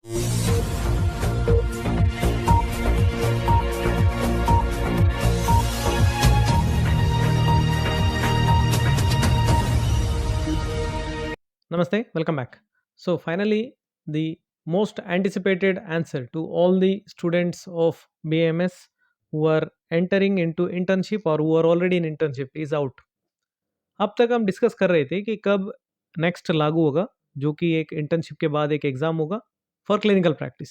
Namaste, welcome back. So, finally, the most anticipated answer to all the students of BMS who are entering into internship or who are already in internship is out. अब तक हम discuss कर रहे थे कि कब next लागू होगा, जो कि एक इंटर्नशिप के बाद एक एग्ज़ाम होगा for clinical practice.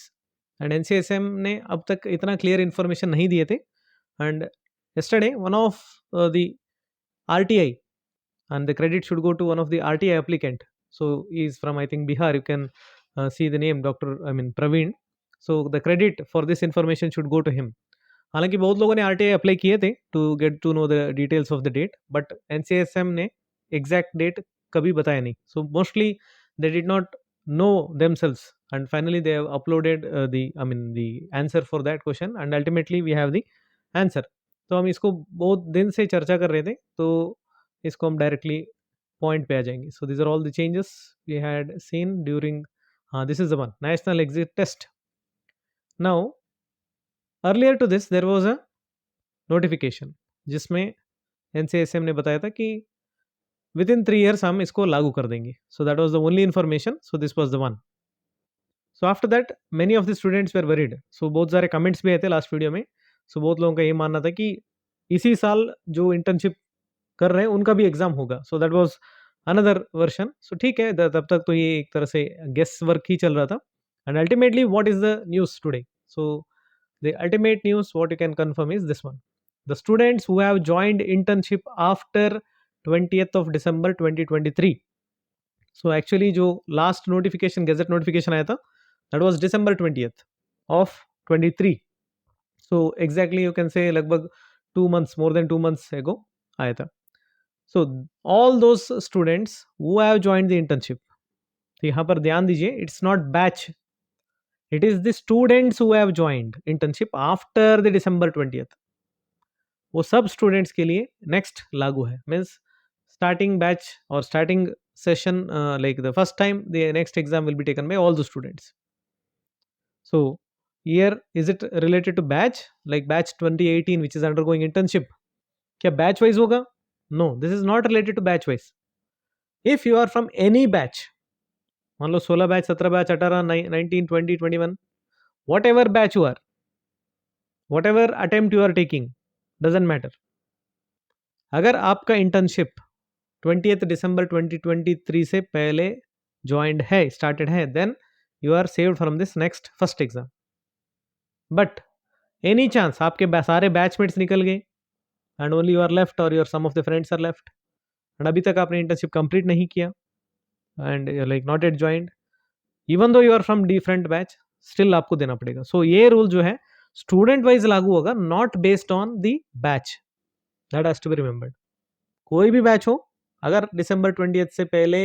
And NCSM ने अब तक इतना क्लियर इन्फॉर्मेशन नहीं दिए थे। And yesterday one of the RTI, and the credit should go to one of the RTI applicant. So he is from, I think, Bihar. You can see the name, Praveen. So the credit for this information should go to him. हालांकि बहुत लोगों ने RTI apply किए थे to get to know the details of the date, but NCSM ने exact date कभी बताया नहीं. So mostly they did not know themselves, and finally they have uploaded the answer for that question, and ultimately we have the answer. तो हम इसको बहुत दिन से चर्चा कर रहे थे, तो इसको हम डायरेक्टली पॉइंट पे आ जाएंगे. So this are all the changes we had seen during, हाँ, this is the one, national exit test. Now earlier to this there was a notification जिसमें एनसीएसएम ने बताया था कि विद इन 3 years हम इसको लागू कर देंगे. So that was the only information. So this was the one. So after that many of the students were worried. So बहुत सारे कमेंट्स भी आए थे लास्ट वीडियो में. सो बहुत लोगों का ये मानना था कि इसी साल जो इंटर्नशिप कर रहे हैं उनका भी एग्जाम होगा. So that was another version. So ठीक है, तब तक तो ये एक तरह से गेस वर्क ही चल रहा था. And ultimately what is the news today? So the ultimate news what you can confirm is this one: the students who have joined internship after 20th of December 2023. So actually जो last notification, gazette notification आया था, that was December 20th of 23. So exactly you can say लगभग 2 months, more than 2 months ago आया था. So all those students who have joined the internship, तो यहाँ पर ध्यान दीजिए, it's not batch. It is the students who have joined internship after the December 20th. वो सब स्टूडेंट्स के लिए नेक्स्ट लागू है. मीन्स स्टार्टिंग बैच और starting session, like the first time the next exam will be taken by all the students. So here is it related to batch, like batch 2018 which is undergoing internship? क्या batch wise होगा? No, this is not related to batch wise. If you are from any batch, मान लो 16 batch, 17 batch, 18, 19, 20, 21, whatever batch you are, whatever attempt you are taking, doesn't matter. अगर आपका internship 20th December 2023 से पहले joined है, started है, then you are saved from this next first exam. But any chance आपके सारे batchmates निकल गए and only you are left, और your some of the friends are left, and अभी तक आपने इंटर्नशिप कंप्लीट नहीं किया and you like not at joined, even though you are from different batch, still आपको देना पड़ेगा. सो ये रूल जो है स्टूडेंट वाइज लागू होगा, not based on the batch. That has to be remembered. कोई भी बैच हो, अगर December 20th से पहले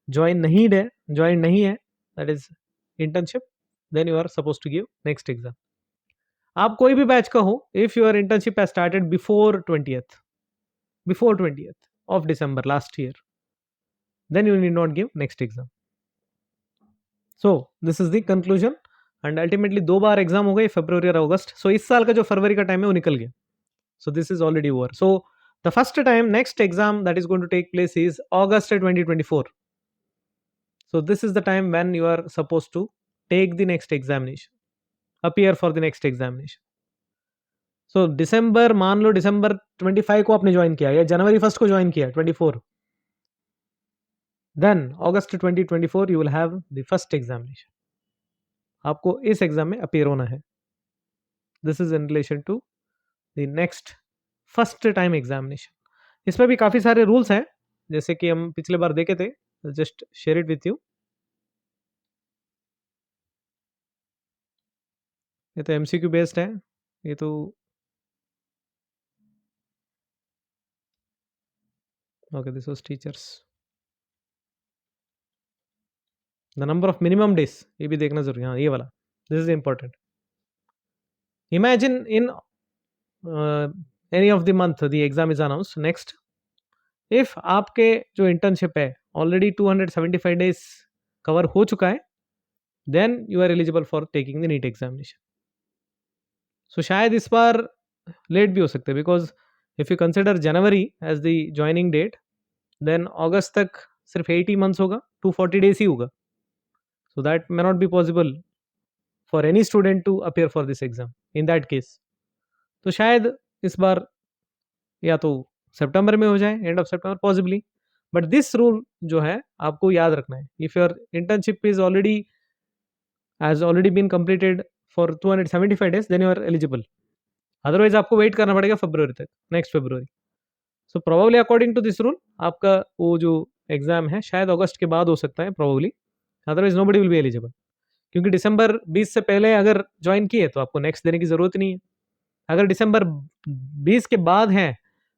ज्वाइन नहीं है, that is internship, then you are suppose to give next exam. आप कोई भी बैच का हो, if your internship has started before 20th of December last year, then you need not give next exam. So this is the conclusion. And ultimately 2 bar exam हो गए, फरवरी और अगस्त. सो इस साल का जो फरवरी का टाइम है वो निकल गया. So this is already over. So the first time next exam that is going to take place is August 2024. So this is the time when you are supposed to take the next examination, appear for the next examination. So December, मान लो December 25 को आपने join किया या January 1st को join किया 24, then August 2024 you will have the first examination. आपको इस exam में अपीयर होना है. This is in relation to the next first time examination. इसमें भी काफ़ी सारे रूल्स हैं, जैसे कि हम पिछले बार देखे थे. Just share it with you. ये तो एमसीक्यू बेस्ड है. ये तो okay, this was teachers. The number of minimum days, ये भी देखना जरूरी है. हाँ, ये वाला, this is important. Imagine in any of the month the exam is announced next. If आपके जो इंटर्नशिप है ऑलरेडी 275 डेज कवर हो चुका है, then you are eligible for taking the NEET examination. So शायद इस बार लेट भी हो सकते हैं, because if you consider January as the joining date, then अगस्त तक सिर्फ 80 मंथ्स होगा, 240 डेज ही होगा. So that may not be possible for any student to appear for this exam in that case. तो शायद इस बार या तो सितंबर में हो जाए, end of September possibly. But this rule जो है आपको याद रखना है. If your internship is already has already been completed for 275 days, then you are eligible. Otherwise आपको वेट करना पड़ेगा फरवरी तक, next February. So probably according to this rule आपका वो जो एग्जाम है शायद अगस्त के बाद हो सकता है probably. Otherwise nobody will be eligible, क्योंकि दिसंबर 20 से पहले अगर ज्वाइन किए तो आपको नेक्स्ट देने की जरूरत नहीं है. अगर दिसंबर 20 के बाद है,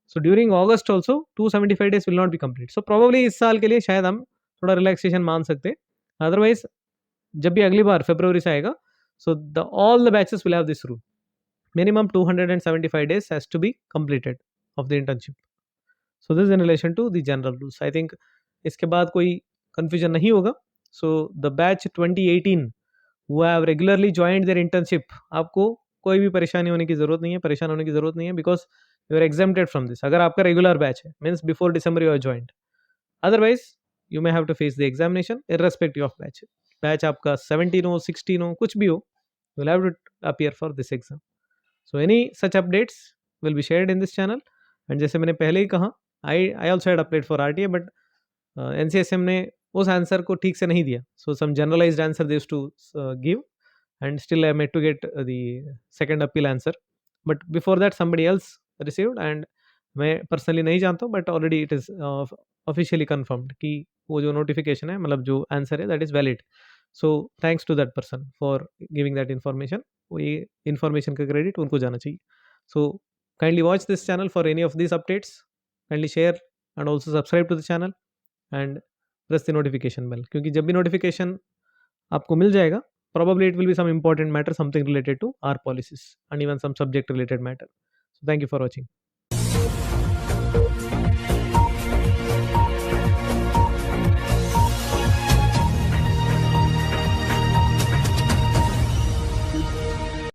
so during August also 275 days will not be complete. So probably इस साल के लिए शायद हम थोड़ा रिलैक्सेशन मान सकते हैं. अदरवाइज जब भी अगली बार फरवरी से आएगा, so the all the batches will have this rule. Minimum 275 days has to be completed of the internship. So this is in relation to the general rules. I think इसके बाद कोई confusion नहीं होगा. So the batch 2018 who have regularly joined their internship, आपको कोई भी परेशानी होने की जरूरत नहीं है, परेशान होने की जरूरत नहीं है, because you are exempted from this. अगर आपका regular batch है, means before December you are joined. Otherwise you may have to face the examination irrespective of batch. Batch आपका 17 हो, 16 हो, कुछ भी हो, you will have to appear for this exam. So any such updates will be shared in this channel. And जैसे मैंने पहले ही कहा, I also had applied for RTA, but NCSM ने उस आंसर को ठीक से नहीं दिया. So some generalized answer they used to give, and still I am yet to get the second appeal answer. But before that somebody else received, and मैं personally नहीं जानता हूँ, but already it is officially confirmed कि वो जो notification है, मतलब जो answer है, that is valid. So thanks to that person for giving that information. वो ये information का credit उनको जाना चाहिए. So kindly watch this channel for any of these updates. Kindly share and also subscribe to the channel and press the notification bell, क्योंकि जब भी notification आपको मिल जाएगा, probably it will be some important matter, something related to our policies, and even some subject related matter. So thank you for watching.